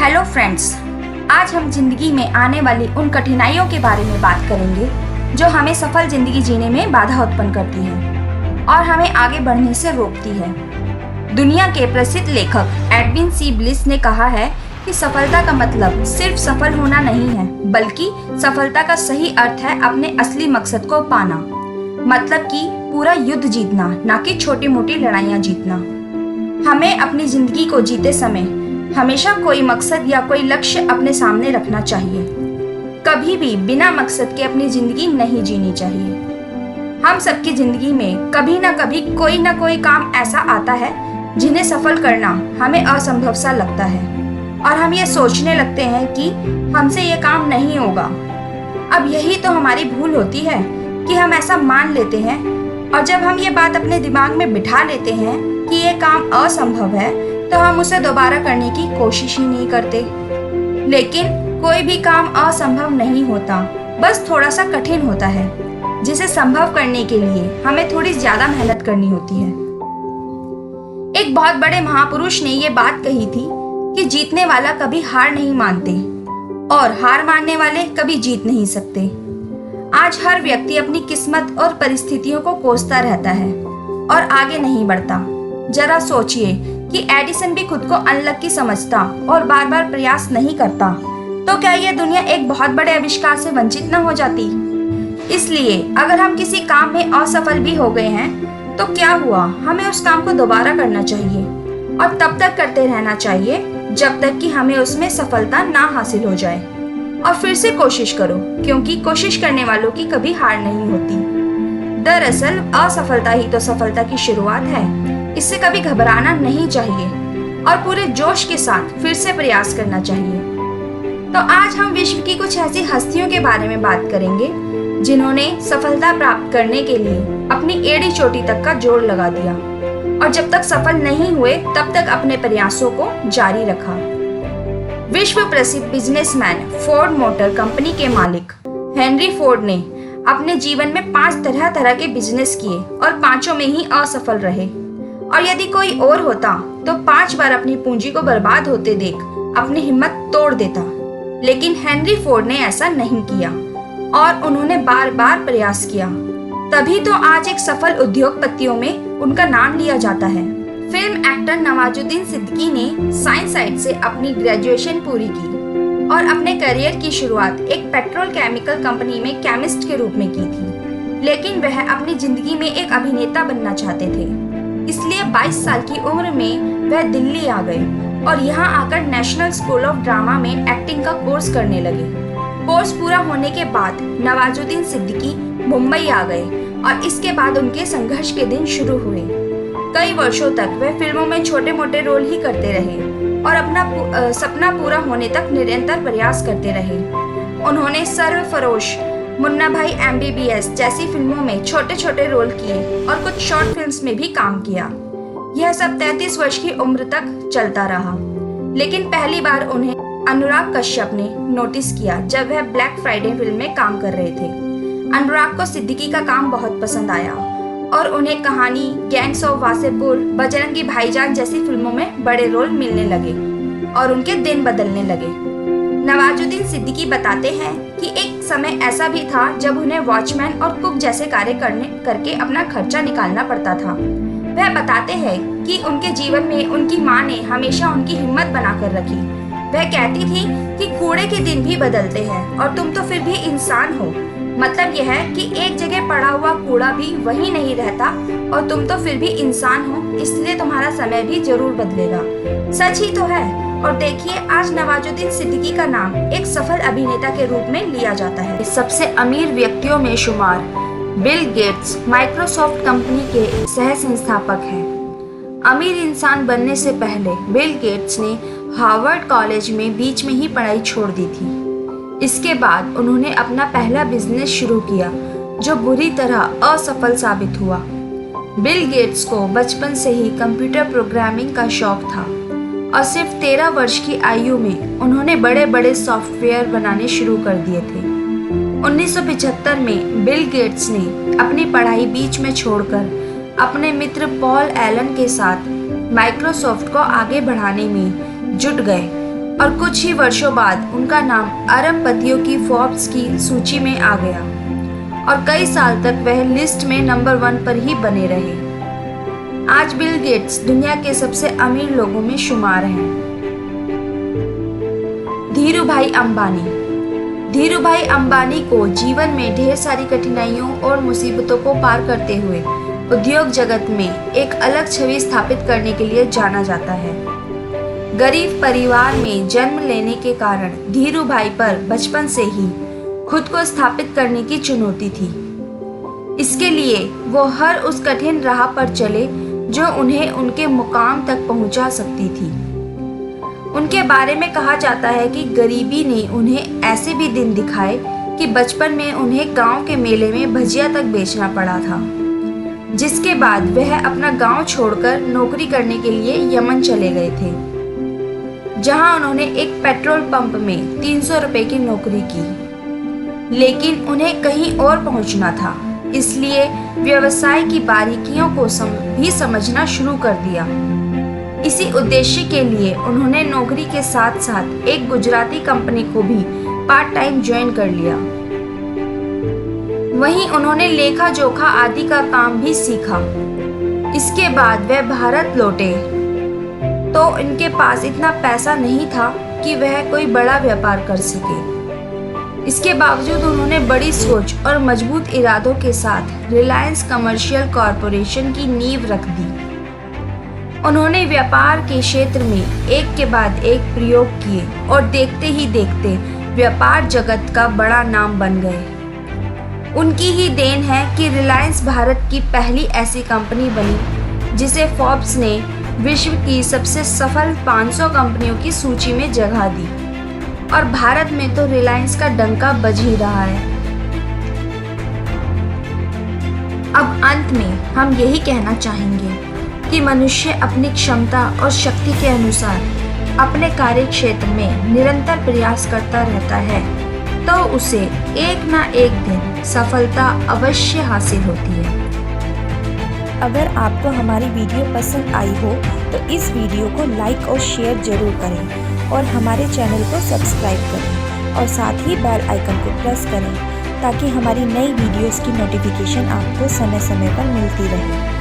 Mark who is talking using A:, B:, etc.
A: Hello friends, आज हम जिंदगी में आने वाली उन कठिनाइयों के बारे में बात करेंगे जो हमें सफल जिंदगी जीने में बाधा उत्पन्न करती है और हमें आगे बढ़ने से रोकती है। दुनिया के प्रसिद्ध लेखक एडविन सी ब्लिस ने कहा है कि सफलता का मतलब सिर्फ सफल होना नहीं है, बल्कि सफलता का सही अर्थ है अपने असली मकसद को पाना। मतलब कि पूरा युद्ध जीतना, ना कि छोटी मोटी लड़ाइयाँ जीतना। हमें अपनी जिंदगी को जीते समय हमेशा कोई मकसद या कोई लक्ष्य अपने सामने रखना चाहिए। कभी भी बिना मकसद के अपनी जिंदगी नहीं जीनी चाहिए। हम सबकी जिंदगी में कभी ना कोई काम ऐसा आता है जिन्हें सफल करना हमें असंभव सा लगता है और हम ये सोचने लगते हैं कि हमसे ये काम नहीं होगा। अब यही तो हमारी भूल होती है कि हम ऐसा मान लेते हैं, और जब हम ये बात अपने दिमाग में बिठा लेते हैं कि ये काम असंभव है, तो हम उसे दोबारा करने की कोशिश ही नहीं करते। लेकिन कोई भी काम असंभव नहीं होता, बस थोड़ा सा कठिन होता है, जिसे संभव करने के लिए हमें थोड़ी ज्यादा मेहनत करनी होती है। एक बहुत बड़े महापुरुष ने ये बात कही थी कि जीतने वाला कभी हार नहीं मानते और हार मानने वाले कभी जीत नहीं सकते। आज हर व्यक्ति अपनी किस्मत और परिस्थितियों को कोसता रहता है और आगे नहीं बढ़ता। जरा सोचिए कि एडिसन भी खुद को अनलकी समझता और बार बार प्रयास नहीं करता, तो क्या ये दुनिया एक बहुत बड़े आविष्कार से वंचित न हो जाती? इसलिए अगर हम किसी काम में असफल भी हो गए हैं, तो क्या हुआ, हमें उस काम को दोबारा करना चाहिए और तब तक करते रहना चाहिए जब तक कि हमें उसमें सफलता ना हासिल हो जाए। और फिर से कोशिश करो, क्योंकि कोशिश करने वालों की कभी हार नहीं होती। दरअसल असफलता ही तो सफलता की शुरुआत है। इससे कभी घबराना नहीं चाहिए और पूरे जोश के साथ फिर से प्रयास करना चाहिए। तो आज हम विश्व की कुछ ऐसी हस्तियों के बारे में बात करेंगे जिन्होंने सफलता प्राप्त करने के लिए अपनी एड़ी चोटी तक का जोर लगा दिया और जब तक सफल नहीं हुए तब तक अपने प्रयासों को जारी रखा। विश्व प्रसिद्ध बिजनेसमैन फोर्ड मोटर कंपनी के मालिक हेनरी फोर्ड ने अपने जीवन में 5 तरह के बिजनेस किए और 5 में ही असफल रहे। और यदि कोई और होता तो 5 बार अपनी पूंजी को बर्बाद होते देख अपनी हिम्मत तोड़ देता। लेकिन हेनरी फोर्ड ने ऐसा नहीं किया और उन्होंने बार बार प्रयास किया। तभी तो आज एक सफल उद्योगपतियों में उनका नाम लिया जाता है। फिल्म एक्टर नवाजुद्दीन सिद्दीकी ने साइंस साइड से अपनी ग्रेजुएशन पूरी की और अपने करियर की शुरुआत एक पेट्रोल केमिकल कंपनी में केमिस्ट के रूप में की थी। लेकिन वह अपनी जिंदगी में एक अभिनेता बनना चाहते थे, इसलिए 22 साल की उम्र में वह दिल्ली आ गए और यहाँ आकर नेशनल स्कूल ऑफ ड्रामा में एक्टिंग का कोर्स करने लगे। कोर्स पूरा होने के बाद नवाजुद्दीन सिद्दीकी मुंबई आ गए और इसके बाद उनके संघर्ष के दिन शुरू हुए। कई वर्षों तक वह फिल्मों में छोटे मोटे रोल ही करते रहे और अपना सपना पूरा होने तक निरंतर प्रयास करते रहे। उन्होंने सर्वफरोश, मुन्ना भाई MBBS जैसी फिल्मों में छोटे छोटे रोल किए और कुछ शॉर्ट फिल्म्स में भी काम किया। यह सब 33 वर्ष की उम्र तक चलता रहा। लेकिन पहली बार उन्हें अनुराग कश्यप ने नोटिस किया जब वह ब्लैक फ्राइडे फिल्म में काम कर रहे थे। अनुराग को सिद्दीकी का काम बहुत पसंद आया और उन्हें कहानी, गैंग्स ऑफ वासेपुर, बजरंगी भाईजान जैसी फिल्मों में बड़े रोल मिलने लगे और उनके दिन बदलने लगे। नवाजुद्दीन सिद्दीकी बताते हैं कि एक समय ऐसा भी था जब उन्हें वॉचमैन और कुक जैसे कार्य करके अपना खर्चा निकालना पड़ता था। वह बताते हैं कि उनके जीवन में उनकी माँ ने हमेशा उनकी हिम्मत बनाकर रखी। वह कहती थी कि कूड़े के दिन भी बदलते हैं और तुम तो फिर भी इंसान हो। मतलब यह है कि एक जगह पड़ा हुआ कूड़ा भी वही नहीं रहता और तुम तो फिर भी इंसान हो, इसलिए तुम्हारा समय भी जरूर बदलेगा। सच ही तो है। और देखिए, आज नवाजुद्दीन सिद्दीकी का नाम एक सफल अभिनेता के रूप में लिया जाता है। सबसे अमीर व्यक्तियों में शुमार बिल गेट्स माइक्रोसॉफ्ट कंपनी के सह संस्थापक हैं। अमीर इंसान बनने से पहले बिल गेट्स ने हार्वर्ड कॉलेज में बीच में ही पढ़ाई छोड़ दी थी। इसके बाद उन्होंने अपना पहला बिजनेस शुरू किया जो बुरी तरह असफल साबित हुआ। बिल गेट्स को बचपन से ही कंप्यूटर प्रोग्रामिंग का शौक था और सिर्फ 13 वर्ष की आयु में उन्होंने बड़े बड़े सॉफ्टवेयर बनाने शुरू कर दिए थे। 1975 में बिल गेट्स ने अपनी पढ़ाई बीच में छोड़कर अपने मित्र पॉल एलन के साथ माइक्रोसॉफ्ट को आगे बढ़ाने में जुट गए और कुछ ही वर्षों बाद उनका नाम अरबपतियों की फोर्ब्स की सूची में आ गया और कई साल तक वह लिस्ट में नंबर 1 पर ही बने रहे। आज बिल गेट्स दुनिया के सबसे अमीर लोगों में शुमार हैं। धीरूभाई अंबानी। धीरूभाई अंबानी को जीवन में ढेर सारी कठिनाइयों और मुसीबतों को पार करते हुए उद्योग जगत में एक अलग छवि स्थापित करने के लिए जाना जाता है। गरीब परिवार में जन्म लेने के कारण धीरूभाई पर बचपन से ही खुद को स्थापित करने की चुनौती थी। इसके लिए वो हर उस कठिन राह पर चले जो उन्हें उनके मुकाम तक पहुंचा सकती थी। उनके बारे में कहा जाता है कि गरीबी ने उन्हें ऐसे भी दिन दिखाए कि बचपन में उन्हें गांव के मेले में भजिया तक बेचना पड़ा था, जिसके बाद वह अपना गांव छोड़कर नौकरी करने के लिए यमन चले गए थे, जहां उन्होंने एक पेट्रोल पंप में 300 रुपए की नौकरी की। लेकिन उन्हें कहीं और पहुंचना था, इसलिए व्यवसाय की बारीकियों को भी समझना शुरू कर दिया। इसी उद्देश्य के लिए उन्होंने नौकरी के साथ साथ एक गुजराती कंपनी को भी पार्ट टाइम ज्वाइन कर लिया। वहीं उन्होंने लेखा जोखा आदि का काम भी सीखा। इसके बाद वह भारत लौटे तो इनके पास इतना पैसा नहीं था कि वह कोई बड़ा व्यापार कर सके। इसके बावजूद उन्होंने बड़ी सोच और मजबूत इरादों के साथ रिलायंस कमर्शियल कॉरपोरेशन की नींव रख दी। उन्होंने व्यापार के क्षेत्र में एक के बाद एक प्रयोग किए और देखते ही देखते व्यापार जगत का बड़ा नाम बन गए। उनकी ही देन है कि रिलायंस भारत की पहली ऐसी कंपनी बनी जिसे फोर्ब्स ने विश्व की सबसे सफल 500 कंपनियों की सूची में जगह दी, और भारत में तो रिलायंस का डंका बज ही रहा है। अब अंत में हम यही कहना चाहेंगे कि मनुष्य अपनी क्षमता और शक्ति के अनुसार अपने कार्य क्षेत्र में निरंतर प्रयास करता रहता है तो उसे एक ना एक दिन सफलता अवश्य हासिल होती है।
B: अगर आपको हमारी वीडियो पसंद आई हो तो इस वीडियो को लाइक और शेयर जरूर करें और हमारे चैनल को सब्सक्राइब करें और साथ ही बेल आइकन को प्रेस करें ताकि हमारी नई वीडियोस की नोटिफिकेशन आपको समय समय पर मिलती रहे।